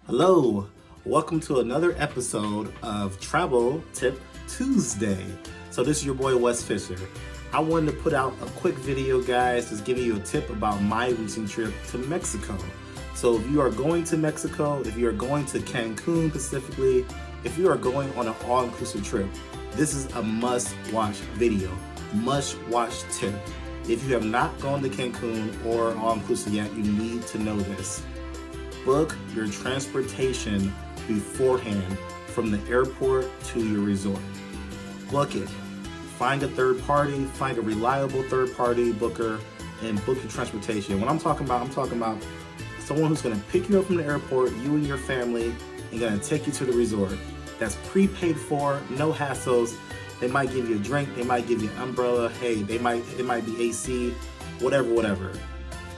Hello, welcome to another episode of Travel Tip Tuesday. So this is your boy Wes Fisher. I wanted to put out a quick video, guys, just giving you a tip about my recent trip to Mexico. So if you are going to Mexico, if you are going to Cancun specifically, if you are going on an all-inclusive trip, this is a must-watch video, must-watch tip. If you have not gone to Cancun or all-inclusive yet, you need to know this. Book your transportation beforehand from the airport to your resort. Book it. Find a third party, find a reliable third party booker, and book your transportation. When I'm talking about someone who's gonna pick you up from the airport, you and your family, and gonna take you to the resort. That's prepaid for, no hassles. They might give you a drink, they might give you an umbrella, hey, it might be AC, whatever.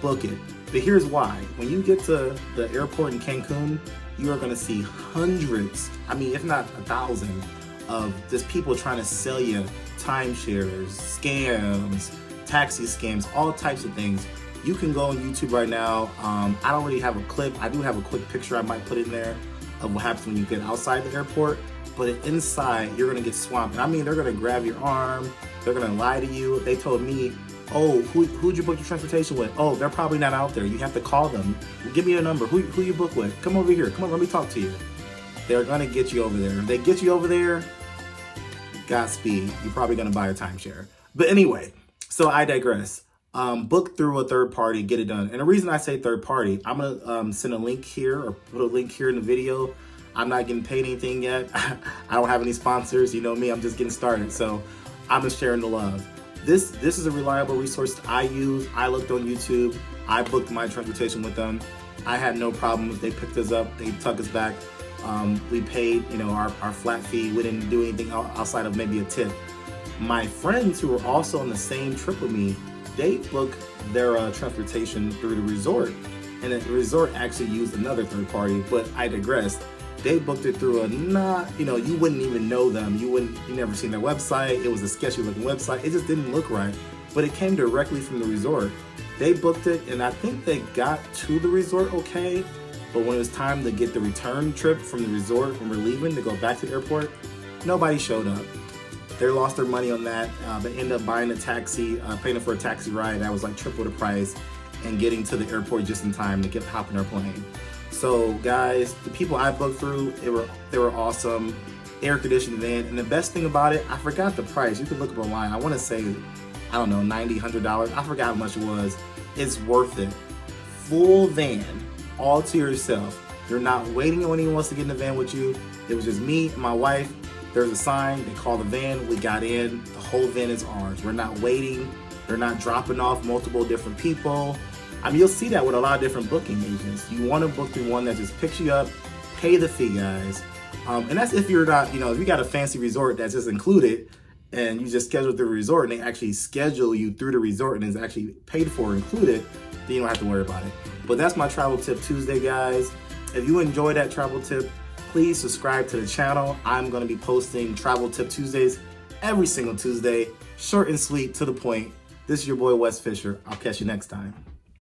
Book it. But here's why. When you get to the airport in Cancun, you are gonna see hundreds, if not 1,000, of just people trying to sell you timeshares, scams, taxi scams, all types of things. You can go on YouTube right now. I don't really have a clip. I do have a quick picture I might put in there of what happens when you get outside the airport. But inside, you're gonna get swamped. They're gonna grab your arm. They're gonna lie to you. They told me, oh, who'd you book your transportation with? Oh, they're probably not out there. You have to call them. Give me a number. Who you book with? Come over here. Come on, let me talk to you. They're gonna get you over there. If they get you over there, Godspeed. You're probably gonna buy a timeshare. But anyway, so I digress. Book through a third party, get it done. And the reason I say third party, I'm gonna send a link here or put a link here in the video. I'm not getting paid anything yet. I don't have any sponsors. You know me, I'm just getting started. So I'm just sharing the love. This is a reliable resource I use. I looked on YouTube. I booked my transportation with them. I had no problems. They picked us up. They took us back. We paid, our flat fee. We didn't do anything outside of maybe a tip. My friends who were also on the same trip with me, they booked their transportation through the resort. And the resort actually used another third party, but I digressed. They booked it through you wouldn't even know them. You never seen their website. It was a sketchy looking website. It just didn't look right, but it came directly from the resort. They booked it, and I think they got to the resort okay, but when it was time to get the return trip from the resort, when we're leaving to go back to the airport, nobody showed up. They lost their money on that. They ended up buying a taxi, paying for a taxi ride that was like triple the price, and getting to the airport just in time to hop in our plane. So guys, the people I booked through, they were awesome. Air conditioned van, and the best thing about it, I forgot the price. You can look up online. I want to say, I don't know, $90, $100. I forgot how much it was. It's worth it. Full van, all to yourself. You're not waiting on anyone else to get in the van with you. It was just me and my wife. There's a sign. They call the van. We got in. The whole van is ours. We're not waiting. They're not dropping off multiple different people. You'll see that with a lot of different booking agents. You want to book the one that just picks you up, pay the fee, guys. And that's if you're not, if you got a fancy resort that's just included and you just schedule through the resort and they actually schedule you through the resort and it's actually paid for included, then you don't have to worry about it. But that's my Travel Tip Tuesday, guys. If you enjoyed that travel tip, please subscribe to the channel. I'm going to be posting Travel Tip Tuesdays every single Tuesday. Short and sweet, to the point. This is your boy Wes Fisher. I'll catch you next time.